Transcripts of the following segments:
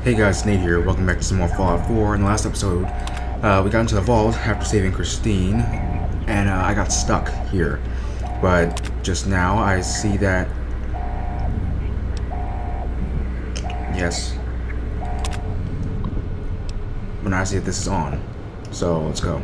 Hey guys, Nate here. Welcome back to some more Fallout 4. In the last episode, we got into the vault after saving Christine, and I got stuck here. But just now, I see that... Yes. But now I see that this is on. So, let's go.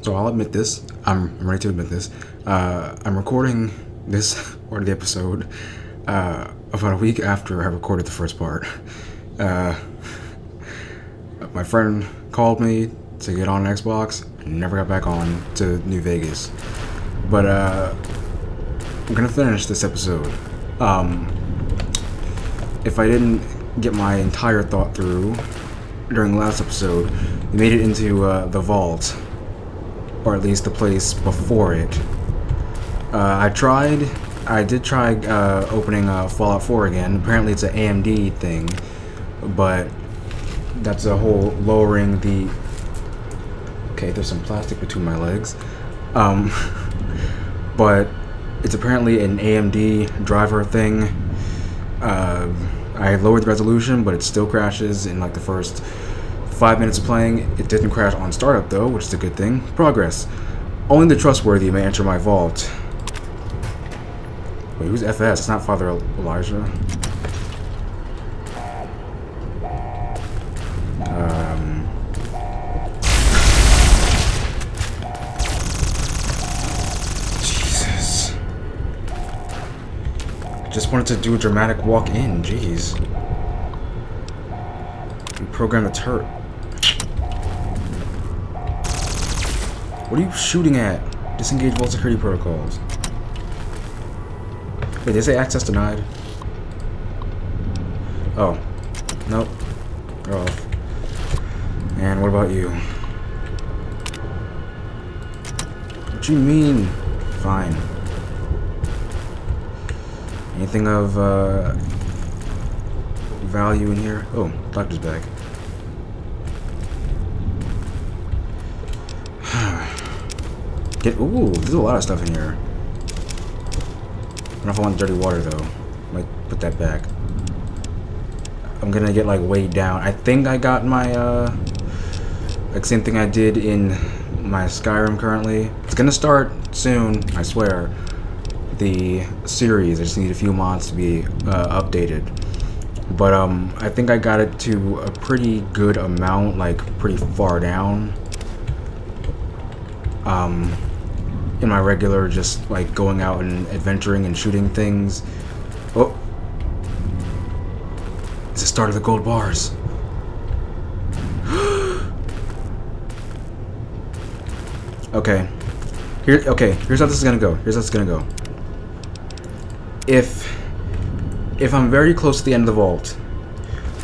So I'll admit this. I'm ready to admit this. I'm recording this part of the episode about a week after I recorded the first part. My friend called me to get on Xbox and never got back on to New Vegas. But I'm gonna finish this episode. If I didn't get my entire thought through during the last episode, we made it into the vault. Or at least the place before it. I did try opening Fallout 4 again. Apparently it's an AMD thing, but that's a whole lowering the... Okay, there's some plastic between my legs. But it's apparently an AMD driver thing. I lowered the resolution, but it still crashes in like the first 5 minutes of playing. It didn't crash on startup though, which is a good thing. Progress. Only the trustworthy may enter my vault. Wait, who's FS? It's not Father Elijah. Jesus. I just wanted to do a dramatic walk in. Jeez. Program the turret. What are you shooting at? Disengage vault security protocols. Wait, did they say access denied? Oh. Nope. They're off. And what about you? What you mean? Fine. Anything of value in here? Oh, doctor's bag. Ooh, there's a lot of stuff in here. I don't know if I want dirty water though. Might put that back. I'm gonna get like weighed down. I think I got my like same thing I did in my Skyrim currently. It's gonna start soon, I swear. The series. I just need a few mods to be updated. But I think I got it to a pretty good amount, like pretty far down. In my regular, just like going out and adventuring and shooting things. Oh, it's the start of the gold bars. Okay, here's how this is gonna go. If I'm very close to the end of the vault,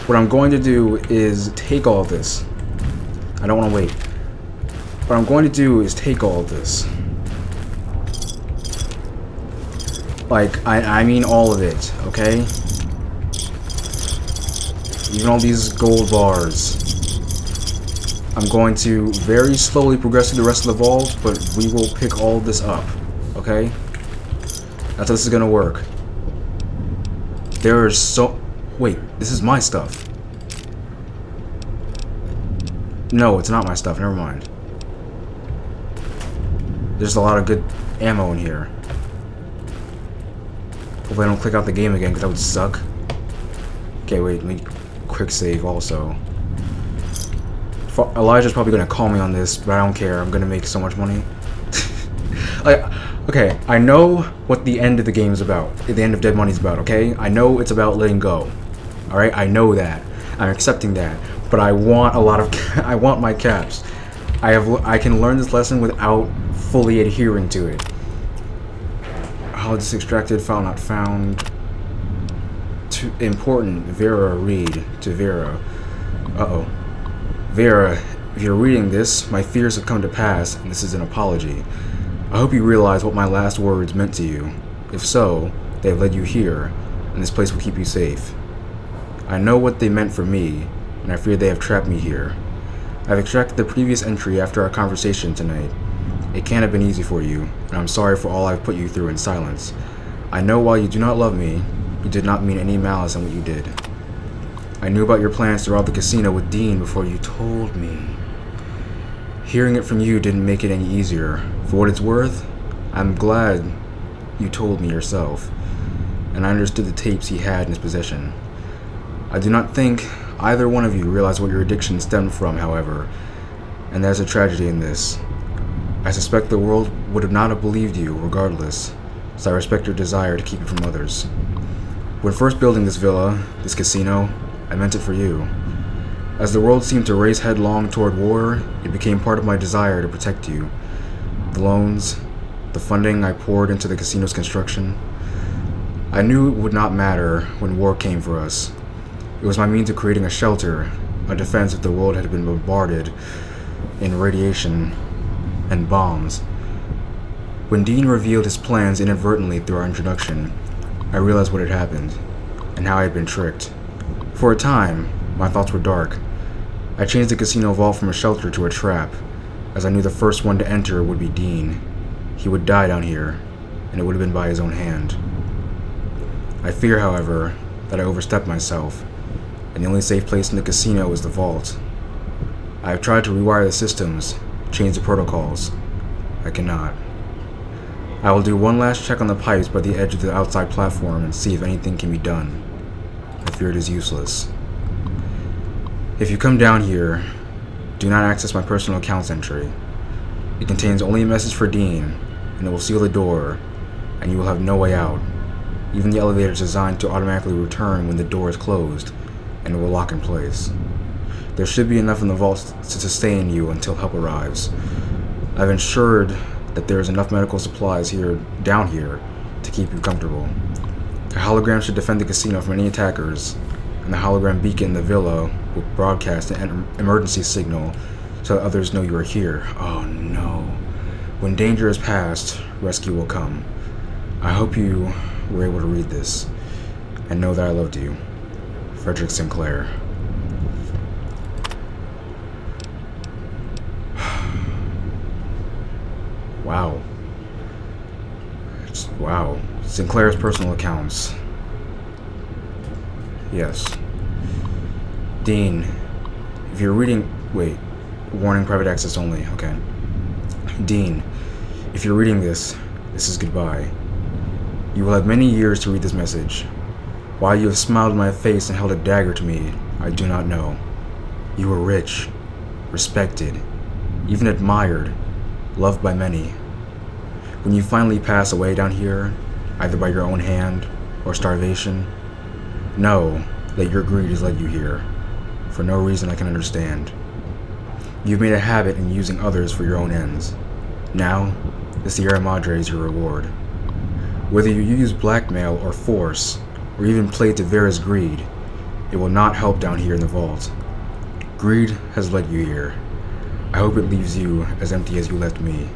what I'm going to do is take all of this. I don't want to wait. What I'm going to do is take all of this. Like, I mean all of it, okay? Even all these gold bars. I'm going to very slowly progress through the rest of the vault, but we will pick all of this up, okay? That's how this is gonna work. There is so... Wait, this is my stuff. No, it's not my stuff. Never mind. There's a lot of good ammo in here. Hope I don't click out the game again, because that would suck. Okay, wait. Let me quick save also. Elijah's probably going to call me on this, but I don't care. I'm going to make so much money. Okay, I know what the end of the game is about. The end of Dead Money is about, okay? I know it's about letting go. Alright? I know that. I'm accepting that. But I want a lot of... I want my caps. I can learn this lesson without fully adhering to it. Holodisc extracted, file not found. Important. Vera read to Vera. Uh-oh. Vera, if you're reading this, my fears have come to pass, and this is an apology. I hope you realize what my last words meant to you. If so, they have led you here, and this place will keep you safe. I know what they meant for me, and I fear they have trapped me here. I've extracted the previous entry after our conversation tonight. It can't have been easy for you, and I'm sorry for all I've put you through in silence. I know while you do not love me, you did not mean any malice in what you did. I knew about your plans to rob the casino with Dean before you told me. Hearing it from you didn't make it any easier. For what it's worth, I'm glad you told me yourself, and I understood the tapes he had in his possession. I do not think either one of you realized what your addiction stemmed from, however, and there's a tragedy in this. I suspect the world would not have believed you, regardless, so I respect your desire to keep it from others. When first building this villa, this casino, I meant it for you. As the world seemed to race headlong toward war, it became part of my desire to protect you. The loans, the funding I poured into the casino's construction. I knew it would not matter when war came for us. It was my means of creating a shelter, a defense if the world had been bombarded in radiation and bombs. When Dean revealed his plans inadvertently through our introduction, I realized what had happened, and how I had been tricked. For a time, my thoughts were dark. I changed the casino vault from a shelter to a trap, as I knew the first one to enter would be Dean. He would die down here, and it would have been by his own hand. I fear, however, that I overstepped myself, and the only safe place in the casino is the vault. I have tried to rewire the systems, change the protocols. I cannot. I will do one last check on the pipes by the edge of the outside platform and see if anything can be done. I fear it is useless. If you come down here, do not access my personal accounts entry. It contains only a message for Dean, and it will seal the door, and you will have no way out. Even the elevator is designed to automatically return when the door is closed, and it will lock in place. There should be enough in the vault to sustain you until help arrives. I've ensured that there is enough medical supplies down here, to keep you comfortable. A hologram should defend the casino from any attackers, and the hologram beacon in the villa will broadcast an emergency signal so that others know you are here. Oh no. When danger is past, rescue will come. I hope you were able to read this, and know that I loved you. Frederick Sinclair. Wow. Wow. Sinclair's personal accounts. Yes. Dean, if you're reading... Wait. Warning, private access only. Okay. Dean, if you're reading this, this is goodbye. You will have many years to read this message. Why you have smiled in my face and held a dagger to me, I do not know. You were rich, respected, even admired, loved by many. When you finally pass away down here, either by your own hand or starvation, know that your greed has led you here, for no reason I can understand. You've made a habit in using others for your own ends. Now, the Sierra Madre is your reward. Whether you use blackmail or force, or even play to Vera's greed, it will not help down here in the vault. Greed has led you here. I hope it leaves you as empty as you left me.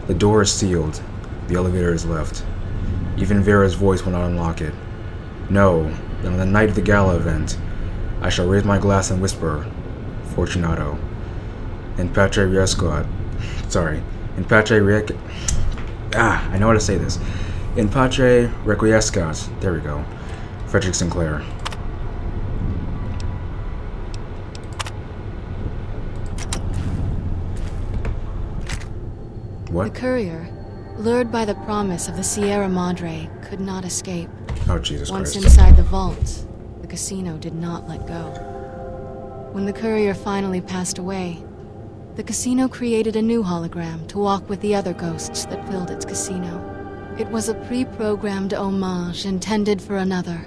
The door is sealed. The elevator is left. Even Vera's voice will not unlock it. Know that on the night of the gala event, I shall raise my glass and whisper, Fortunato. In Pace Riescat. Sorry. In Pace Riescat. I know how to say this. In Pace Requiescat. There we go. Frederick Sinclair. What? The courier, lured by the promise of the Sierra Madre, could not escape. Oh, Jesus Once Christ. inside the vault, the casino did not let go. When the courier finally passed away, the casino created a new hologram to walk with the other ghosts that filled its casino. It was a pre-programmed homage intended for another.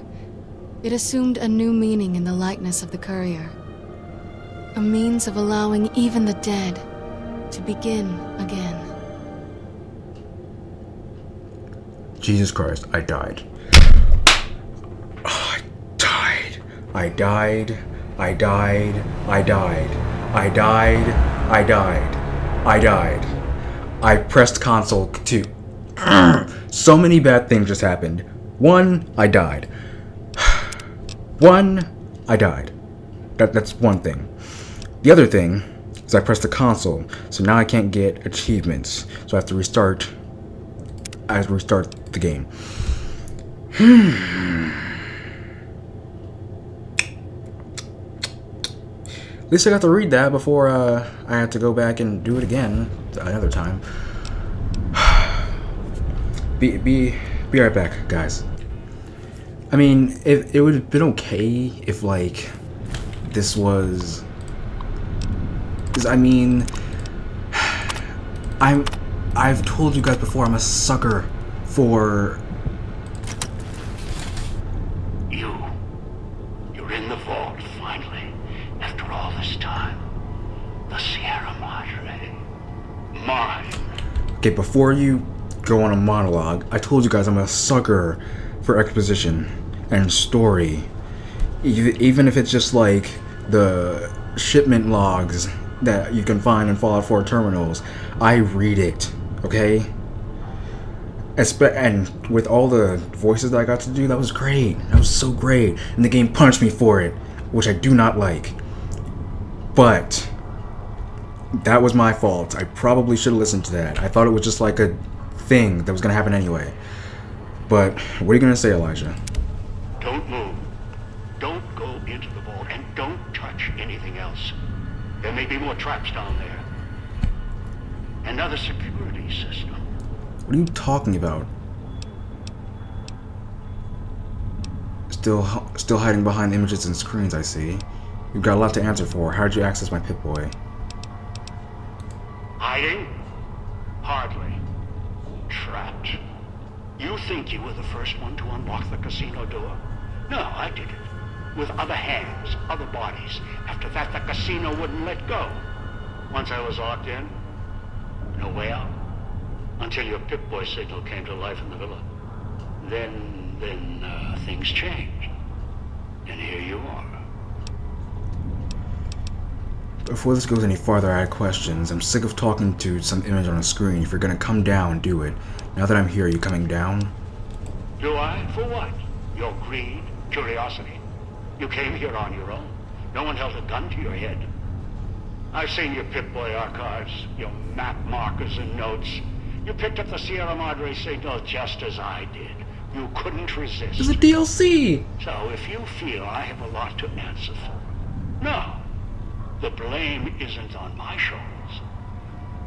It assumed a new meaning in the likeness of the courier. A means of allowing even the dead to begin again. Jesus Christ, I died. Oh, I died. I died. I died. I died. I died. I died. I died. I pressed console 2. So many bad things just happened. 1, I died. 1, I died. That's one thing. The other thing is I pressed the console, so now I can't get achievements. So I have to restart. I have to restart the game. At least I got to read that before I had to go back and do it again another time. Be right back, guys. I mean, it would have been okay if, like, this was... I mean... I've told you guys before, I'm a sucker for... You're in the vault, finally. After all this time. The Sierra Madre. Mine. Okay, before you go on a monologue, I told you guys I'm a sucker for exposition and story. Even if it's just like the shipment logs that you can find in Fallout 4 terminals, I read it, okay? And with all the voices that I got to do, that was great. That was so great. And the game punished me for it, which I do not like. But that was my fault. I probably should have listened to that. I thought it was just like a thing that was going to happen anyway. But what are you going to say, Elijah? Don't move. Don't go into the vault, and don't touch anything else. There may be more traps down there. Another security system. What are you talking about? Still hiding behind images and screens, I see. You've got a lot to answer for. How did you access my Pip-Boy? Hiding? Hardly. Trapped. You think you were the first one to unlock the casino door? No, I did it. With other hands, other bodies. After that, the casino wouldn't let go. Once I was locked in, no way out. Until your Pip-Boy signal came to life in the villa. Then things changed. And here you are. Before this goes any farther, I have questions. I'm sick of talking to some image on a screen. If you're gonna come down, do it. Now that I'm here, are you coming down? Do I? For what? Your greed? Curiosity? You came here on your own. No one held a gun to your head. I've seen your Pip-Boy archives, your map markers and notes. You picked up the Sierra Madre signal just as I did. You couldn't resist. There's a DLC! So if you feel I have a lot to answer for, no. The blame isn't on my shoulders.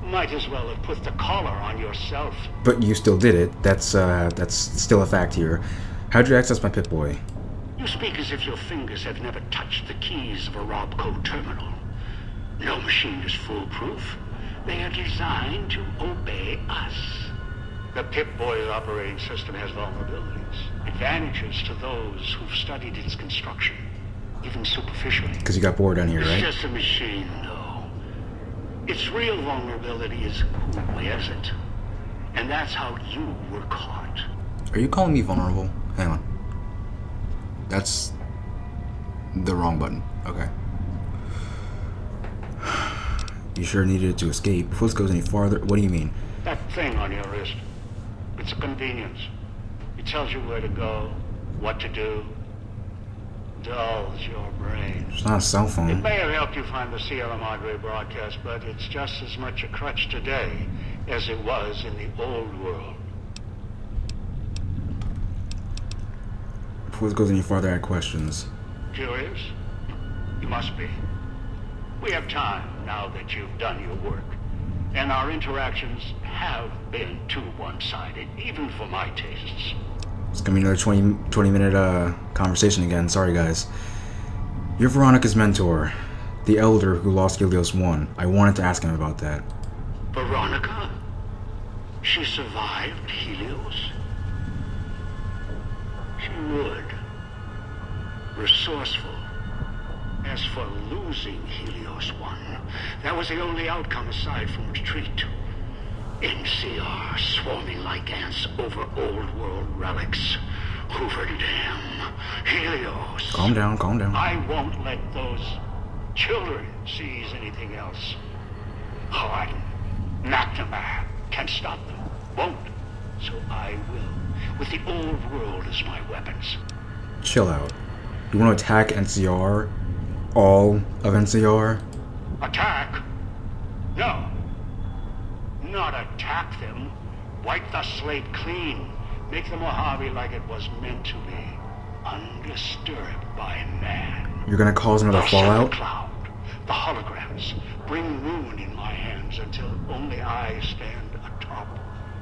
Might as well have put the collar on yourself. But you still did it. That's still a fact here. How'd you access my Pip-Boy? You speak as if your fingers have never touched the keys of a Robco terminal. No machine is foolproof. They are designed to obey us. The Pip-Boy's operating system has vulnerabilities. Advantages to those who've studied its construction, even superficially. Because you got bored down here, right? It's just a machine, though. Its real vulnerability is who wears it. And that's how you were caught. Are you calling me vulnerable? Hang on. That's the wrong button. Okay. You sure needed it to escape. Before this goes any farther, what do you mean? That thing on your wrist. It's a convenience. It tells you where to go, what to do. Dulls your brain. It's not a cell It phone. may have helped you find the Sierra Madre broadcast, but it's just as much a crutch today as it was in the old world. before this goes any farther, I have questions. Curious? You must be. We have time now that you've done your work. And our interactions have been too one-sided, even for my tastes. It's gonna be another 20-minute conversation again. Sorry, guys. You're Veronica's mentor, the elder who lost Helios 1. I wanted to ask him about that. Veronica? She survived Helios? She would. Resourceful. As for losing Helios 1, that was the only outcome aside from retreat. NCR swarming like ants over old world relics. Hoover Dam. Helios. Calm down, calm down. I won't let those children seize anything else. Harden, McNamara can stop them. Won't. So I will. With the old world as my weapons. Chill out. You want to attack NCR? All of NCR? Attack? No. Not attack them. Wipe the slate clean. Make the Mojave like it was meant to be. Undisturbed by man. You're gonna cause another I'll set fallout? the cloud, the holograms, bring ruin in my hands until only I stand atop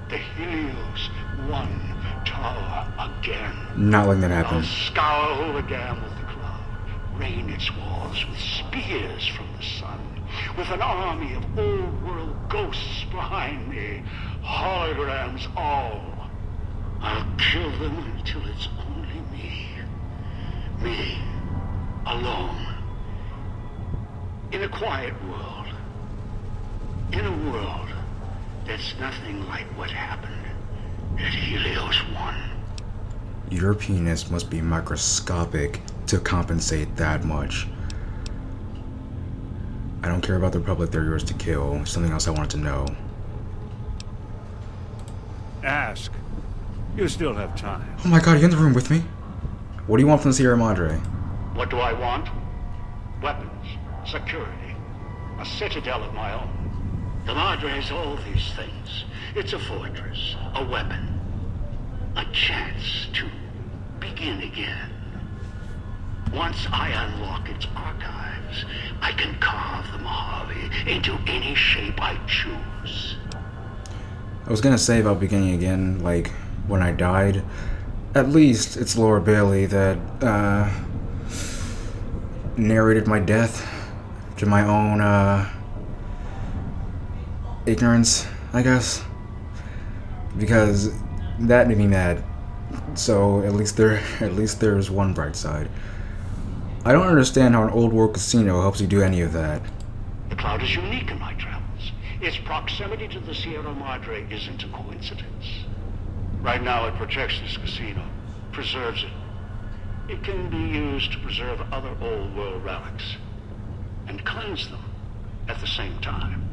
the Helios 1 tower again. Not letting that I'll happen. scour Hoover Dam with the cloud, rain its walls with spears from the sun, with an army of old-world ghosts behind me, holograms all. I'll kill them until it's only me. Me. Alone. In a quiet world. In a world that's nothing like what happened at Helios 1. Your penis must be microscopic to compensate that much. I don't care about the Republic, they're yours to kill. Something else I wanted to know. Ask. You still have time. Oh my god, you in the room with me? What do you want from the Sierra Madre? What do I want? Weapons, security, a citadel of my own. The Madre has all these things. It's a fortress, a weapon, a chance to begin again. Once I unlock its archives, I can carve the Mojave into any shape I choose. I was gonna say about beginning again, like, when I died. At least it's Laura Bailey that, narrated my death to my own, ignorance, I guess. Because that made me mad. So at least there's one bright side. I don't understand how an old world casino helps you do any of that. The cloud is unique in my travels. Its proximity to the Sierra Madre isn't a coincidence. Right now it protects this casino, preserves it. It can be used to preserve other old world relics, and cleanse them at the same time.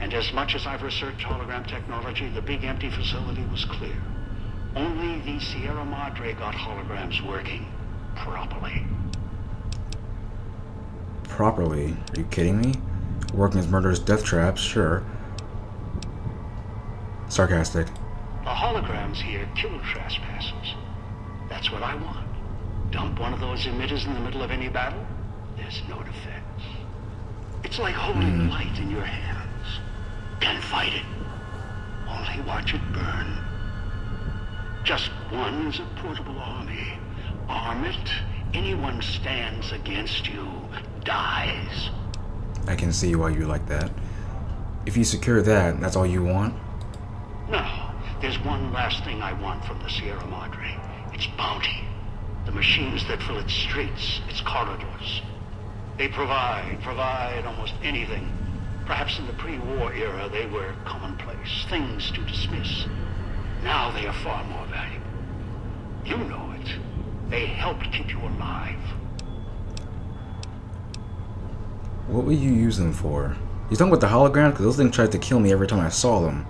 And as much as I've researched hologram technology, the big empty facility was clear. Only the Sierra Madre got holograms working properly. Properly? Are you kidding me? Working as murderous death traps, sure. Sarcastic. The holograms here kill trespassers. That's what I want. Dump one of those emitters in the middle of any battle, there's no defense. It's like holding light in your hands. Can't fight it. Only watch it burn. Just one is a portable army. Arm it, anyone stands against you dies. I can see why you like that. If you secure that, that's all you want? No, there's one last thing I want from the Sierra Madre. It's bounty. The machines that fill its streets, its corridors. They provide almost anything. Perhaps in the pre-war era they were commonplace, things to dismiss. Now they are far more valuable. You know it. They helped keep you alive. What will you use them for? You talking about the holograms? Because those things tried to kill me every time I saw them.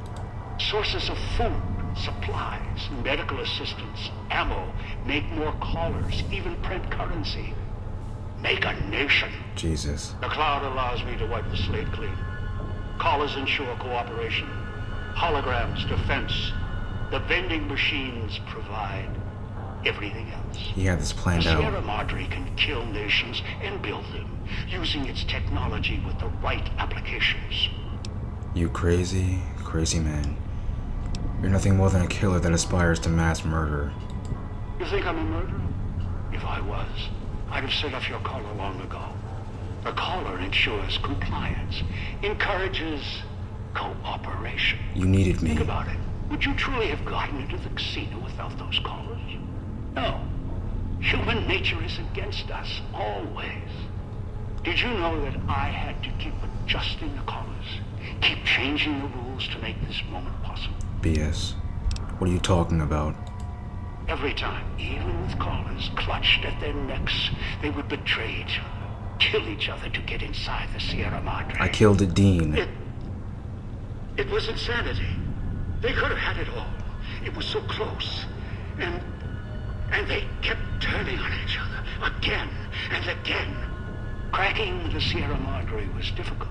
Sources of food, supplies, medical assistance, ammo, make more callers, even print currency. Make a nation. Jesus. The cloud allows me to wipe the slate clean. Callers ensure cooperation. Holograms, defense. The vending machines provide everything else. He had this The planned Sierra out. Madre can kill nations and build them, using its technology with the right applications. You crazy, crazy man. You're nothing more than a killer that aspires to mass murder. You think I'm a murderer? If I was, I'd have set off your collar long ago. A collar ensures compliance, encourages cooperation. You needed me. Think about it. Would you truly have gotten into the casino without those collars? No. Human nature is against us, always. Did you know that I had to keep adjusting the collars? Keep changing the rules to make this moment possible? BS. What are you talking about? Every time, even with collars clutched at their necks, they would betray each other, kill each other to get inside the Sierra Madre. I killed Dean. It was insanity. They could have had it all. It was so close. And they kept turning on each other again and again. Cracking the Sierra Madre was difficult.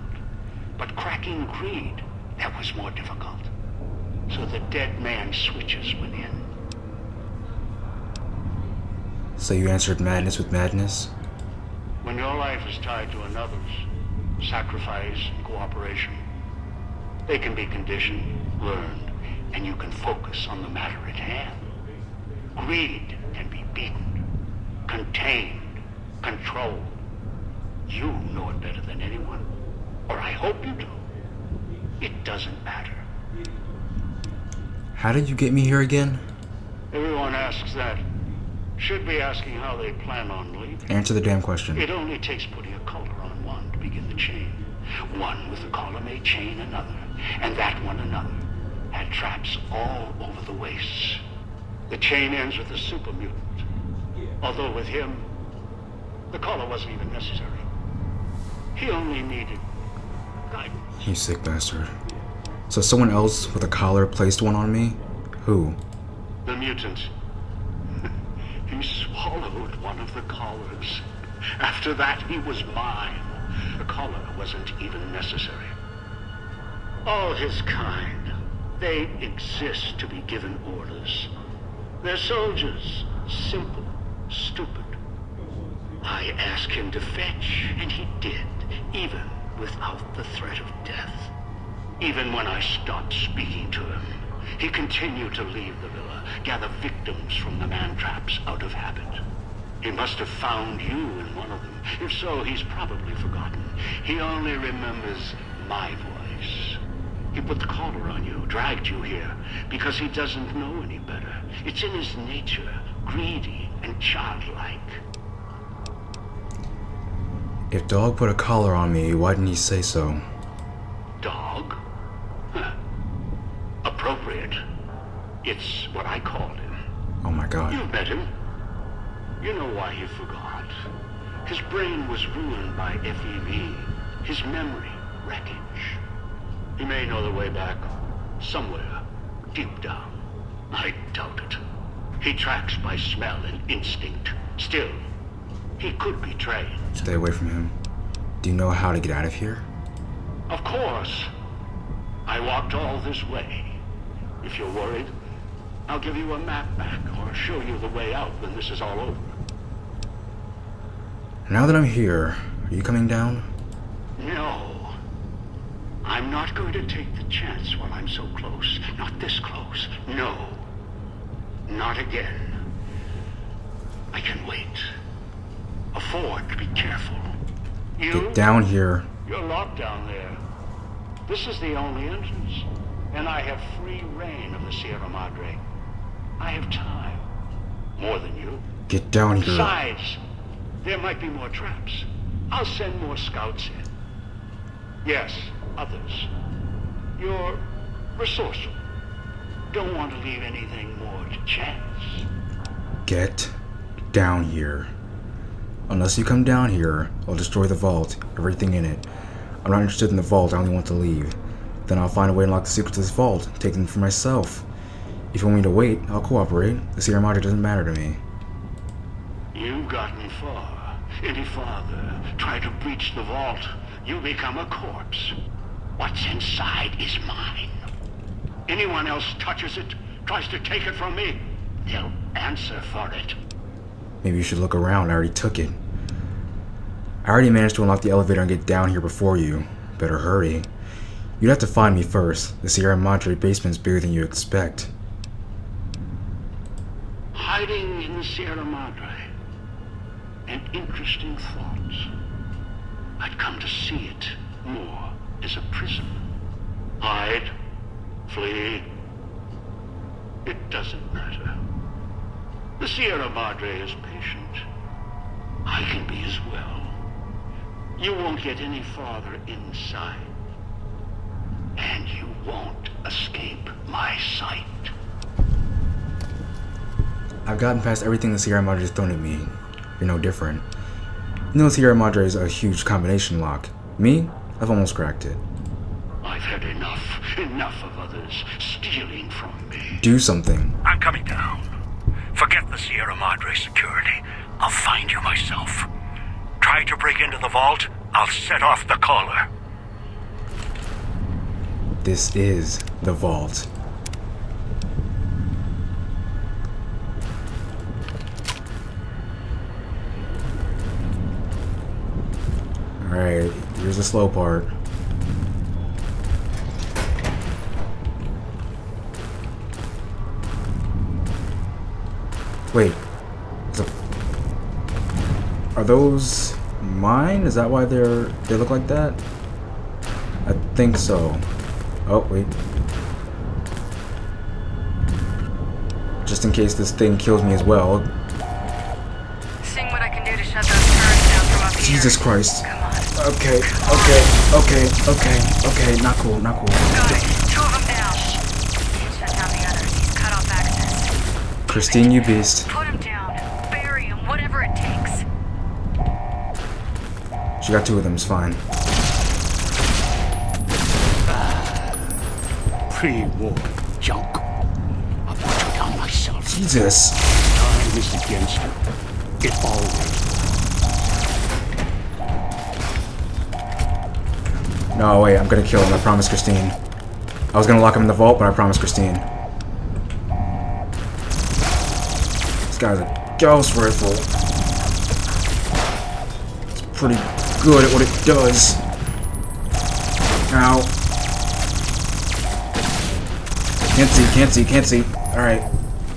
But cracking greed, that was more difficult. So the dead man switches within. So you answered madness with madness? When your life is tied to another's, sacrifice and cooperation, they can be conditioned, learned, and you can focus on the matter at hand. Greed can be beaten, contained, controlled. You know it better than anyone, or I hope you do. It doesn't matter. How did you get me here again? Everyone asks that. Should be asking how they plan on leaving. Answer the damn question. It only takes putting a collar on one to begin the chain. One with a collar may chain another, and that one another. Had traps all over the wastes. The chain ends with a super mutant. Although with him, the collar wasn't even necessary. He only needed guidance. You sick bastard. So someone else with a collar placed one on me? Who? The mutant. He swallowed one of the collars. After that, he was mine. The collar wasn't even necessary. All his kind, they exist to be given orders. They're soldiers, simple, stupid. I asked him to fetch, and he did, even without the threat of death. Even when I stopped speaking to him, he continued to leave the villa, gather victims from the man-traps out of habit. He must have found you in one of them. If so, he's probably forgotten. He only remembers my voice. He put the collar on you, dragged you here, because he doesn't know any better. It's in his nature, greedy and childlike. If Dog put a collar on me, why didn't he say so? Dog? Huh. Appropriate. It's what I called him. Oh my god. You've met him. You know why he forgot. His brain was ruined by FEV. His memory, wreckage. He may know the way back. Somewhere. Deep down. I doubt it. He tracks by smell and instinct. Still, he could be trained. Stay away from him. Do you know how to get out of here? Of course. I walked all this way. If you're worried, I'll give you a map back or show you the way out when this is all over. Now that I'm here, are you coming down? No. I'm not going to take the chance while I'm so close. Not this close. No. Not again. I can wait. Afford to be careful. You? Get down here. You're locked down there. This is the only entrance. And I have free reign of the Sierra Madre. I have time. More than you. Get down here. Besides, there might be more traps. I'll send more scouts in. Yes, others. You're resourceful. Don't want to leave anything more to chance. Get down here. Unless you come down here, I'll destroy the vault, everything in it. I'm not interested in the vault, I only want to leave. Then I'll find a way to unlock the secrets of this vault, take them for myself. If you want me to wait, I'll cooperate. The Sierra Madre doesn't matter to me. You've gotten far. Any farther, try to breach the vault, you become a corpse. What's inside is mine. Anyone else touches it, tries to take it from me, They'll answer for it. Maybe you should look around. I already took it. I already managed to unlock the elevator and get down here before you. Better hurry. You'd have to find me first. The Sierra Madre basement's bigger than you expect. Hiding in the Sierra Madre. An interesting thought. I'd come to see it more as a prison. Hide, flee. It doesn't matter. The Sierra Madre is patient. I can be as well. You won't get any farther inside. And you won't escape my sight. I've gotten past everything the Sierra Madre's thrown at me. You're no different. You know the Sierra Madre is a huge combination lock. Me? I've almost cracked it. I've had enough of others stealing from me. Do something. I'm coming down. Forget the Sierra Madre security. I'll find you myself. Try to break into the vault, I'll set off the caller. This is the vault. Alright, here's the slow part. Wait. Are those mine? Is that why they look like that? I think so. Oh, wait. Just in case this thing kills me as well. Seeing what I can do to shut those turrets down from up here. Jesus Christ. Come on. Okay. Not cool. Got it. 2 of them down. Can't shut down the others. He's cut off access. Christine, you beast. Put him down. Bury him. Whatever it takes. She got 2 of them, it's fine. Pre-war junk. I'll put you down myself. Jesus. Time is against you. It always. No, wait, I'm gonna kill him, I promise Christine. I was gonna lock him in the vault, but I promise Christine. This guy's a gauss rifle. It's pretty good at what it does. Ow. Can't see. Alright.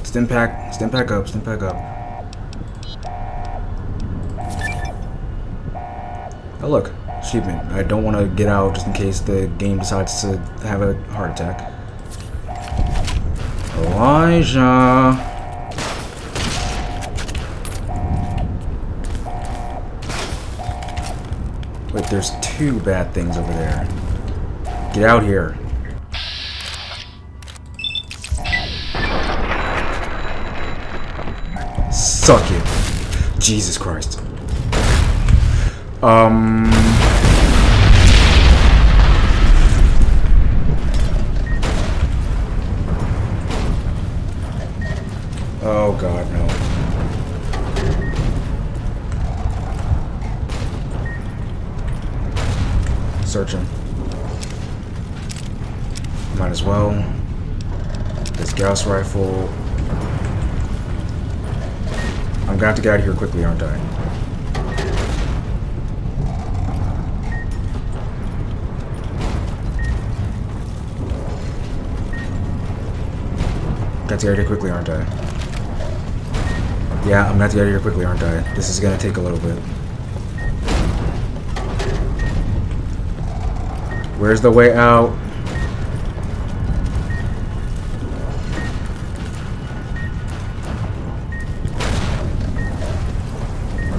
Stim pack up. Oh look, achievement. I don't want to get out just in case the game decides to have a heart attack. Elijah! Wait, there's 2 bad things over there. Get out here. Suck it. Jesus Christ. Oh God, no. Searching. Might as well. This Gauss rifle. I'm gonna have to get out of here quickly, aren't I? Got to get out of here quickly, aren't I? Yeah, I'm gonna have to get out of here quickly, aren't I? This is gonna take a little bit. Where's the way out?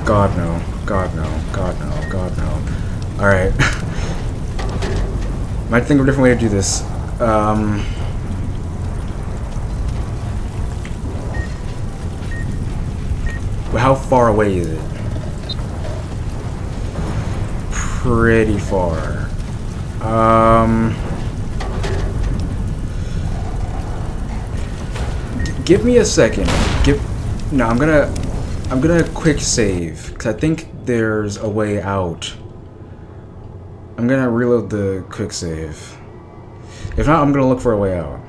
God no. God no. God no. God no. Alright. Might think of a different way to do this. How far away is it? Pretty far. Give me a second. No, I'm gonna quick save because I think there's a way out. I'm gonna reload the quick save. If not, I'm gonna look for a way out.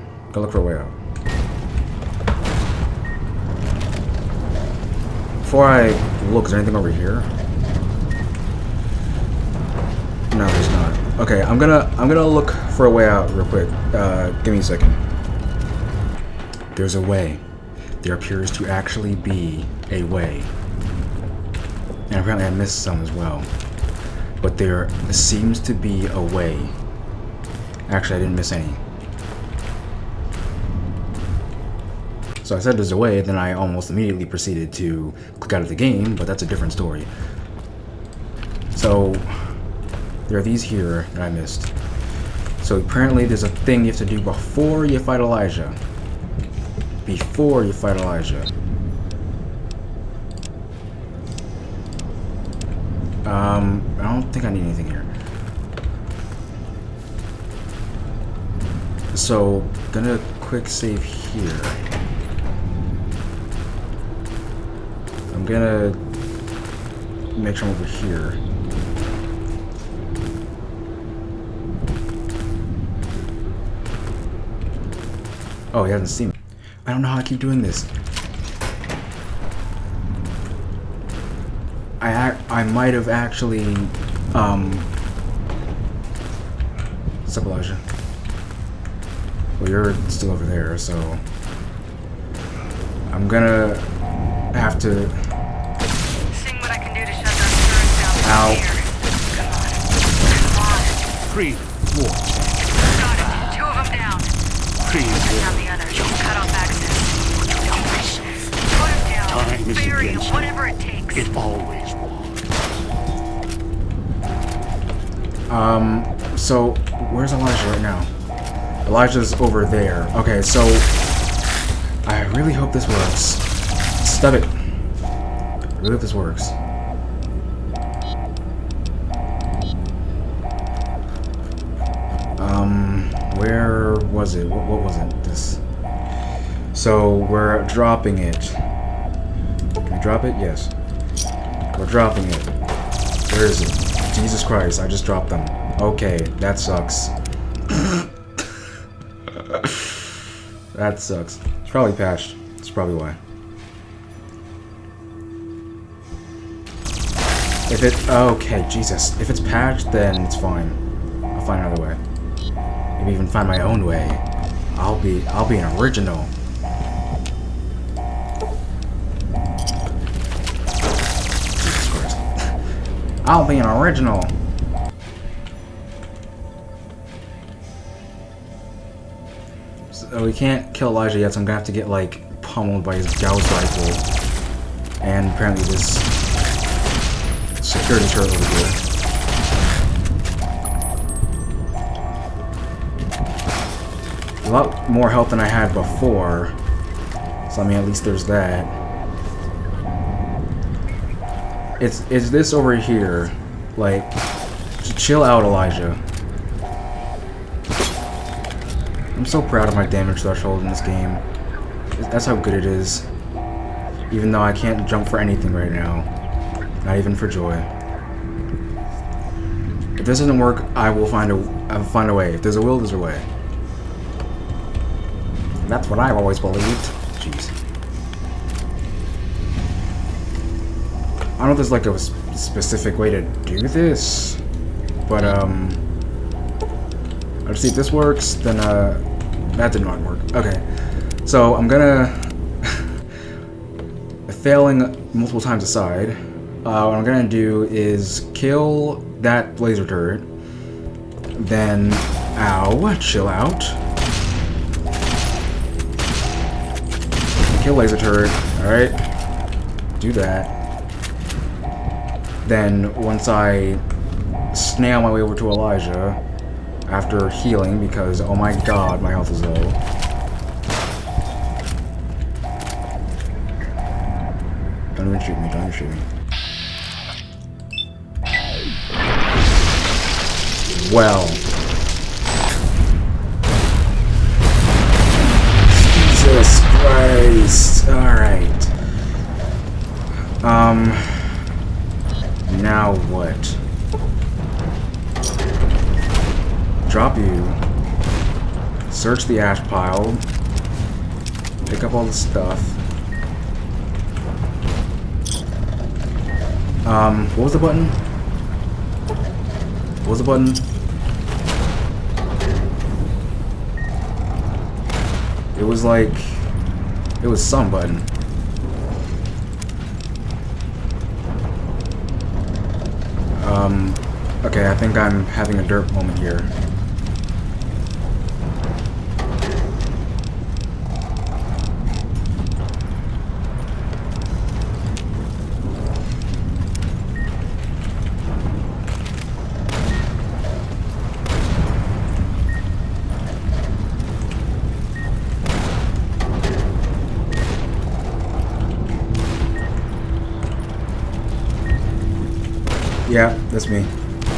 before I look, is there anything over here? No, there's not. Okay, I'm gonna look for a way out real quick. Give me a second. There's a way. There appears to actually be a way. And apparently I missed some as well. But there seems to be a way. Actually, I didn't miss any. So I said there's a way, then I almost immediately proceeded to click out of the game, but that's a different story. So, there are these here that I missed. So apparently there's a thing you have to do before you fight Elijah. Before you fight Elijah. I don't think I need anything here. So, gonna quick save here. I'm gonna make sure I'm over here. Oh, he hasn't seen me. I don't know how I keep doing this. I might have actually, what's up, Elijah? Well, you're still over there, so I'm gonna have to. Seeing what I can do to shut those turrets down. Ow. Come on. Creed, war. Got it. 2 of them down. Creed, Down war. the others. Cut off access. Put them down. Time is Bury 'em, against you. whatever it takes. It always will. So where's Elijah right now? Elijah's over there. Okay, so I really hope this works. Stub it. I really hope this works. Where was it? What was it? This. So we're dropping it. Can we drop it? Yes. We're dropping it. Where is it? Jesus Christ, I just dropped them. Okay, that sucks. That sucks. It's probably patched. That's probably why. If it... Okay, Jesus. If it's patched, then it's fine. I'll find another way. Maybe even find my own way. I'll be an original. Jesus Christ. I'll be an original. So we can't kill Elijah yet, so I'm gonna have to get like pummeled by his Gauss rifle. And apparently this security turret over here. A lot more health than I had before. So I mean, at least there's that. It's this over here. Like, chill out, Elijah. I'm so proud of my damage threshold in this game. That's how good it is. Even though I can't jump for anything right now. Not even for joy. If this doesn't work, I'll find a way. If there's a will, there's a way. That's what I've always believed. Jeez. I don't know if there's like a specific way to do this, but let's see if this works. Then that did not work. Okay, so I'm gonna failing multiple times aside. What I'm gonna do is kill that laser turret. Then, ow, chill out. Kill laser turret. All right, do that. Then once I snail my way over to Elijah after healing, because oh my god, my health is low. Don't even shoot me, don't even shoot me. Well. Jesus Christ. Alright. Now what? Drop you. Search the ash pile. Pick up all the stuff. What was the button? What was the button? It was like... It was some button. Okay, I think I'm having a derp moment here. Yeah, that's me.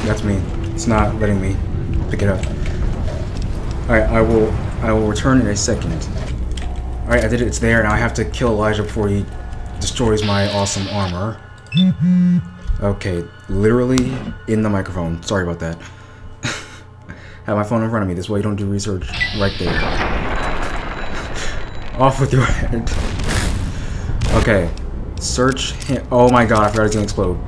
That's me. It's not letting me pick it up. Alright, I will return in a second. Alright, I did it. It's there. Now I have to kill Elijah before he destroys my awesome armor. Okay, literally in the microphone. Sorry about that. Have my phone in front of me. This way you don't do research right there. Off with your head. Okay. Search him. Oh my god, I forgot he's gonna explode.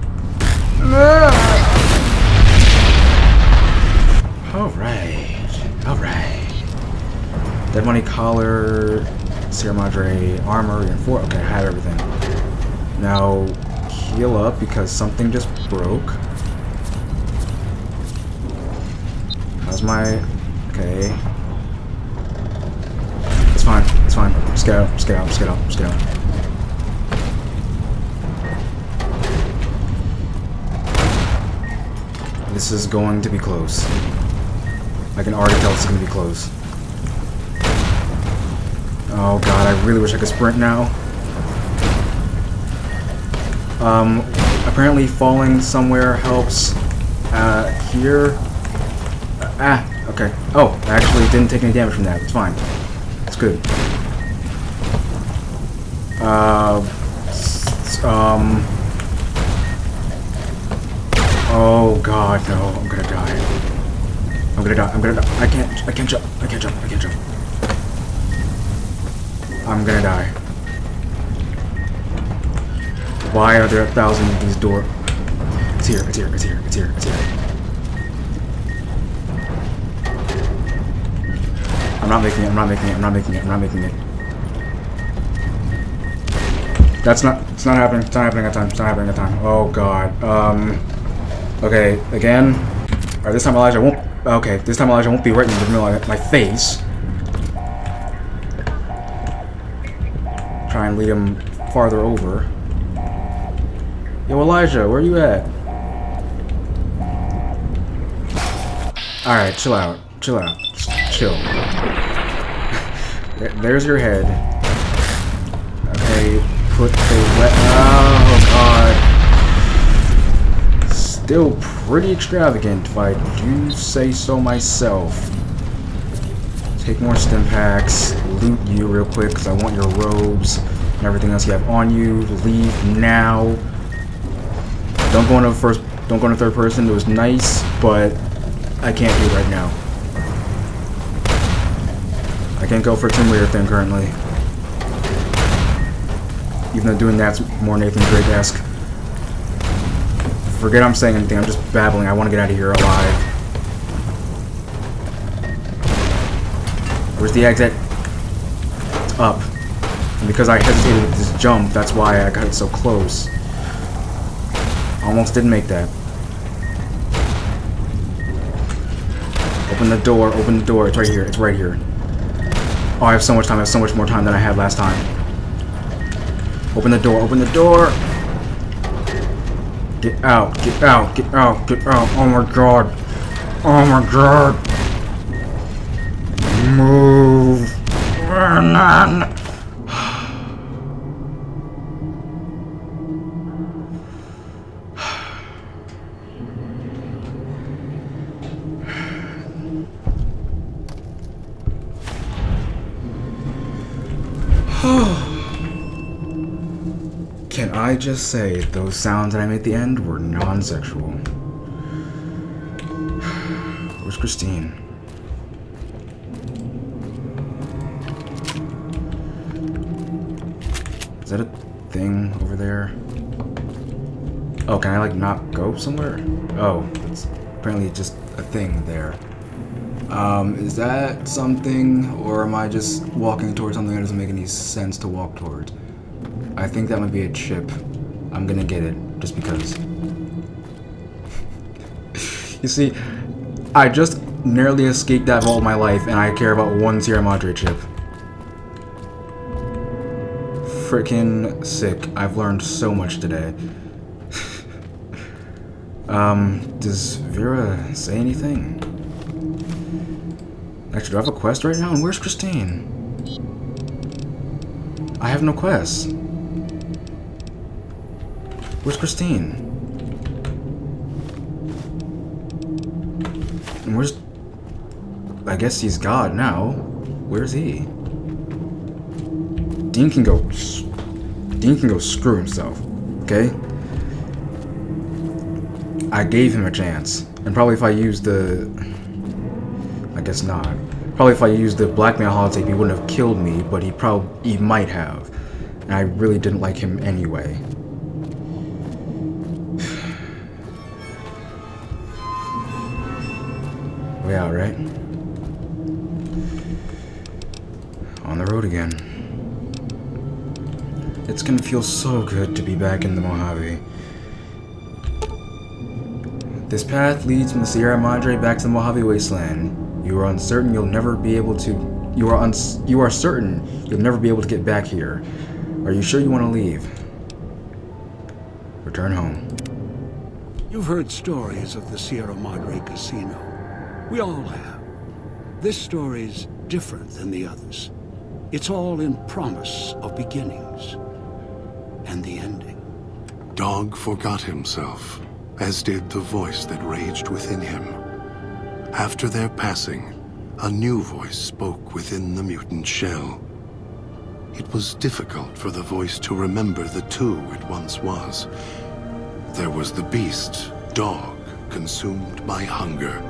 Alright. Dead Money Collar, Sierra Madre Armor, Reinforce. Okay, I have everything. Now, heal up because something just broke. How's my... Okay. It's fine. Just get out. This is going to be close. I can already tell it's going to be close. Oh god, I really wish I could sprint now. Apparently falling somewhere helps. Here. Okay. Oh, I actually didn't take any damage from that. It's fine. It's good. Oh god, no, I'm gonna die. I can't jump. I'm gonna die. Why are there 1,000 of these doors? It's here. I'm not making it. It's not happening at time. Oh god. Okay, again. Alright, this time Elijah won't... Okay, this time Elijah won't be right in the middle of my face. Try and lead him farther over. Yo, Elijah, where you at? Alright, chill out. Just chill. There's your head. Okay, put the wet... Oh, God. Still pretty extravagant, if I do say so myself. Take more stim packs, loot you real quick, because I want your robes and everything else you have on you. Leave now. Don't go into third person. It was nice, but I can't do it right now. I can't go for a Tomb Raider thing currently. Even though doing that's more Nathan Drake-esque. Forget I'm saying anything, I'm just babbling. I want to get out of here alive. Where's the exit? It's up. And because I hesitated with this jump, that's why I got it so close. Almost didn't make that. Open the door, it's right here. Oh, I have so much time, more time than I had last time. Open the door! Get out. Oh my god. Move. Run. Can I just say those sounds that I made at the end were non-sexual? Where's Christine? Is that a thing over there? Oh, can I like not go somewhere? Oh, it's apparently just a thing there. Is that something, or am I just walking towards something that doesn't make any sense to walk towards? I think that might be a chip. I'm gonna get it, just because. You see, I just narrowly escaped that vault of my life, and I care about one Sierra Madre chip. Frickin' sick. I've learned so much today. Does Vera say anything? Actually, do I have a quest right now? And where's Christine? I have no quests. Where's Christine? And where's... I guess he's God now. Where's he? Dean can go screw himself, okay? I gave him a chance. And probably if I used the... I guess not. Probably if I used the blackmail holotape, he wouldn't have killed me, but he might have. And I really didn't like him anyway. Way out, right? On the road again. It's gonna feel so good to be back in the Mojave. This path leads from the Sierra Madre back to the Mojave Wasteland. You are uncertain you'll never be able to... You are certain you'll never be able to get back here. Are you sure you want to leave? Return home. You've heard stories of the Sierra Madre Casino. We all have. This story's different than the others. It's all in promise of beginnings. And the ending. Dog forgot himself, as did the voice that raged within him. After their passing, a new voice spoke within the mutant shell. It was difficult for the voice to remember the two it once was. There was the beast, Dog, consumed by hunger.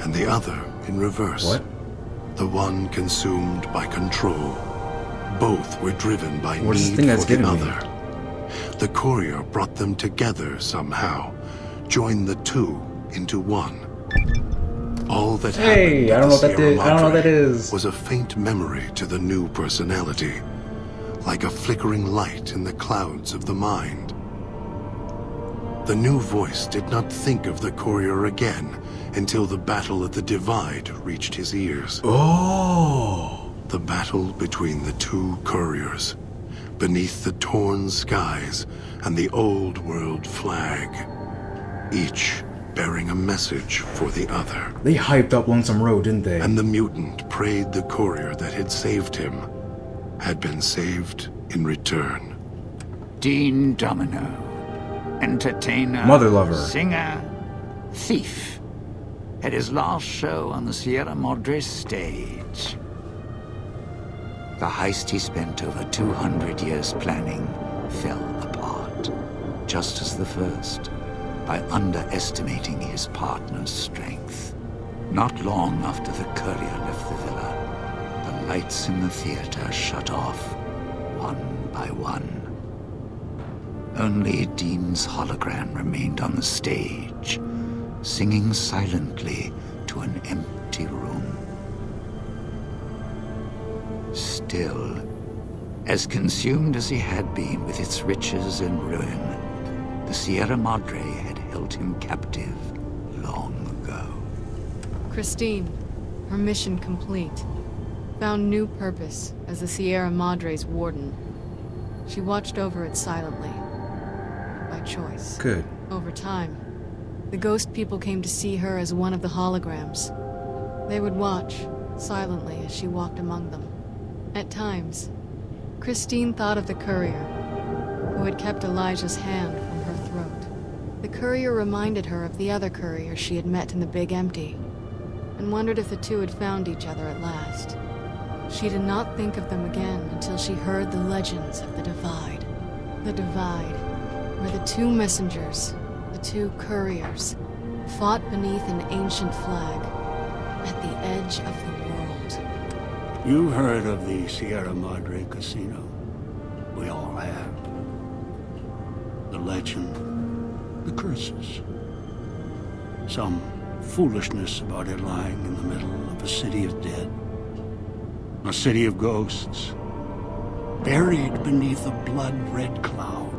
And the other in reverse. What? The one consumed by control. Both were driven by What's this need thing that's for the giving me? other. The courier brought them together somehow, joined the two into one. All that Hey, happened I don't know to what that Sierra is. I don't know what that Madre is. was a faint memory to the new personality, like a flickering light in the clouds of the mind. The new voice did not think of the courier again until the battle at the Divide reached his ears. Oh! The battle between the two couriers, beneath the torn skies and the old world flag, each bearing a message for the other. They hyped up Lonesome Road, didn't they? And the mutant prayed the courier that had saved him had been saved in return. Dean Domino, entertainer, Mother lover. singer, thief, had his last show on the Sierra Madre stage. The heist he spent over 200 years planning fell apart, just as the first, by underestimating his partner's strength. Not long after the courier left the villa, the lights in the theater shut off, one by one. Only Dean's hologram remained on the stage, singing silently to an empty room. Still, as consumed as he had been with its riches and ruin, the Sierra Madre had held him captive long ago. Christine, her mission complete. Found new purpose as the Sierra Madre's warden. She watched over it silently. By choice. Good. Over time, the ghost people came to see her as one of the holograms. They would watch, silently, as she walked among them. At times, Christine thought of the courier, who had kept Elijah's hand from her throat. The courier reminded her of the other courier she had met in the Big Empty, and wondered if the two had found each other at last. She did not think of them again until she heard the legends of the Divide. The Divide, where the two messengers, the two couriers, fought beneath an ancient flag, at the edge of the world. You heard of the Sierra Madre Casino? We all have. The legend, the curses. Some foolishness about it lying in the middle of a city of dead. A city of ghosts, buried beneath a blood-red cloud.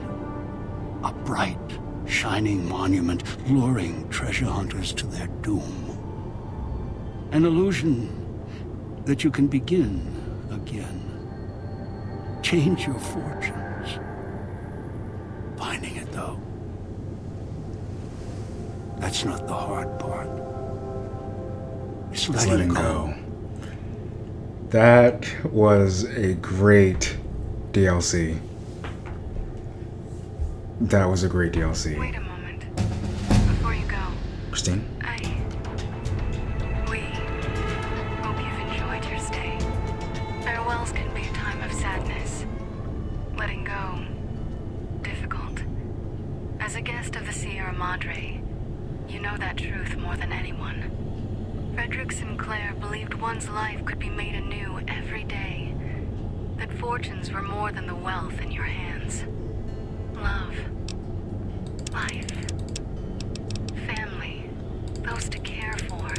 A bright, shining monument luring treasure hunters to their doom. An illusion that you can begin again. Change your fortunes. Finding it, though, that's not the hard part. It's Just letting letting go. go. That was a great DLC. That was a great DLC. Wait a moment. Before you go, Christine? we hope you've enjoyed your stay. Farewells can be a time of sadness. Letting go. Difficult. As a guest of the Sierra Madre, you know that truth more than anyone. Frederick Sinclair believed one's life could be made anew every day. That fortunes were more than the wealth in your hands. Love. Life. Family. Those to care for,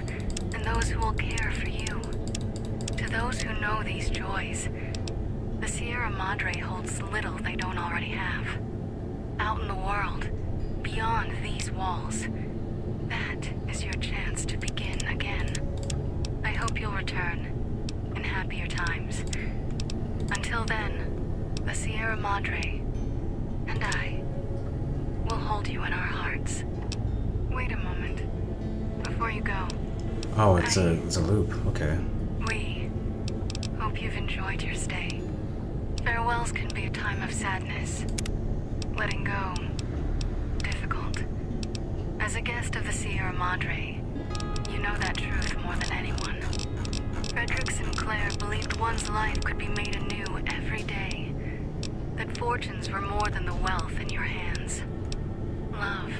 and those who will care for you. To those who know these joys, the Sierra Madre holds little they don't already have. Out in the world, beyond these walls, that is your chance to begin again. I hope you'll return in happier times. Until then, the Sierra Madre and I will hold you in our hearts. Wait a moment. Before you go, Oh, it's a loop. Okay. we hope you've enjoyed your stay. Farewells can be a time of sadness. Letting go. Difficult. As a guest of the Sierra Madre, you know that truth more than anyone. Frederick Sinclair believed one's life could be made anew every day. That fortunes were more than the wealth in your hands. Love.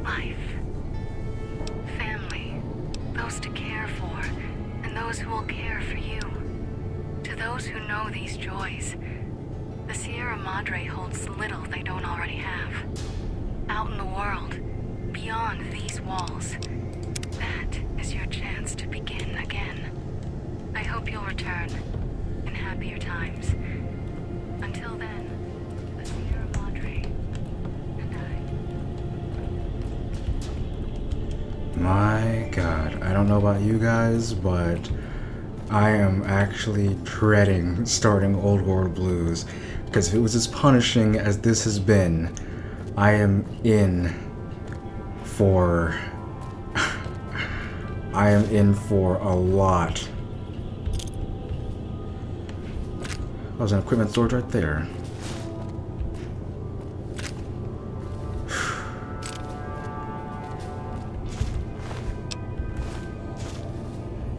Life. Family. Those to care for, and those who will care for you. To those who know these joys, the Sierra Madre holds little they don't already have. Out in the world, beyond these walls, that is your chance to begin again. I hope you'll return in happier times. Until then, the Sierra Madre and I. My God, I don't know about you guys, but I am actually dreading starting Old World Blues, because if it was as punishing as this has been, I am in for I am in for a lot. Oh, there's an equipment storage right there.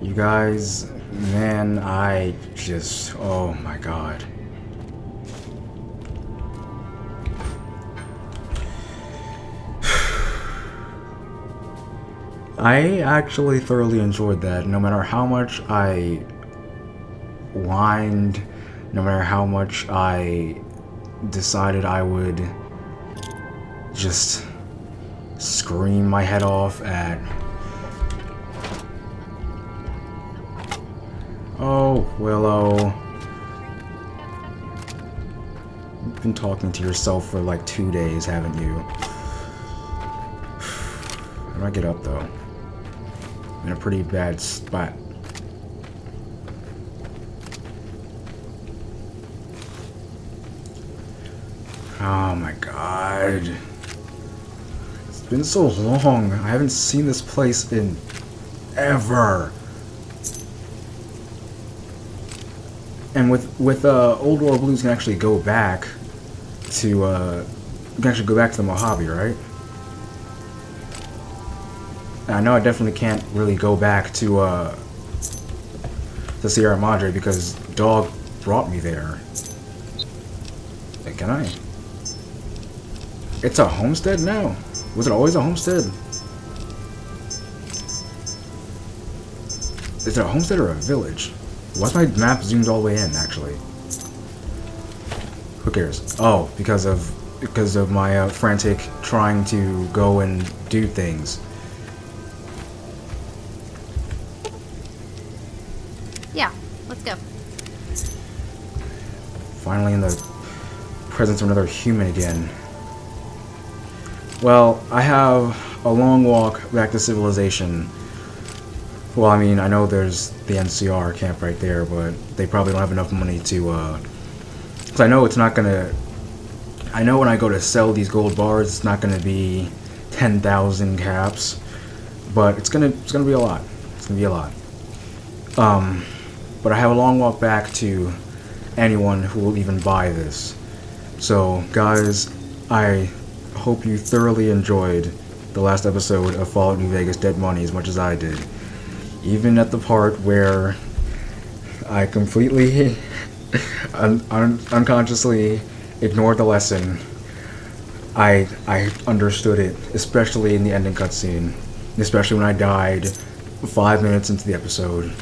You guys, man, I just, oh my God. I actually thoroughly enjoyed that, no matter how much I whined, no matter how much I decided I would just scream my head off at... Oh, Willow. You've been talking to yourself for like 2 days, haven't you? How do I get up, though? I'm in a pretty bad spot. Oh my God. It's been so long. I haven't seen this place in ever. And with Old World Blues, you can actually go back to the Mojave, right? And I know I definitely can't really go back to Sierra Madre because Dog brought me there. Hey, can I? It's a homestead now. Was it always a homestead? Is it a homestead or a village? Why's my map zoomed all the way in, actually? Who cares? Oh, because of because of my frantic trying to go and do things. Yeah, let's go. Finally in the presence of another human again. Well, I have a long walk back to civilization. Well, I mean, I know there's the NCR camp right there, but they probably don't have enough money to, because I know it's not gonna, I know when I go to sell these gold bars, it's not gonna be 10,000 caps, but it's gonna be a lot. It's gonna be a lot. But I have a long walk back to anyone who will even buy this. So, guys, I hope you thoroughly enjoyed the last episode of Fallout New Vegas Dead Money as much as I did. Even at the part where I completely unconsciously ignored the lesson, I understood it, especially in the ending cutscene, especially when I died 5 minutes into the episode.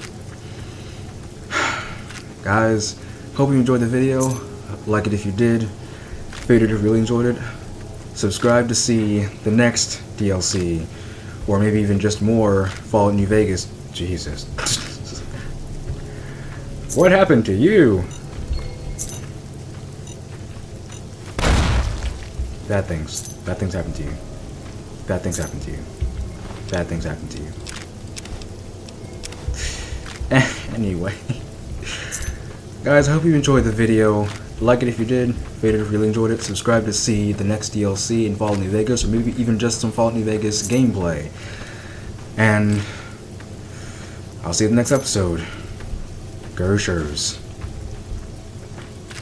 Guys, hope you enjoyed the video. Like it if you did. Faded if you really enjoyed it. Subscribe to see the next DLC, or maybe even just more Fallout New Vegas. Jesus. What happened to you? Bad things. Bad things happen to you. Bad things happen to you. Bad things happen to you. Anyway. Guys, I hope you enjoyed the video. Like it if you did, fade it if you really enjoyed it, subscribe to see the next DLC in Fallout New Vegas, or maybe even just some Fallout New Vegas gameplay. And I'll see you in the next episode. Gershers.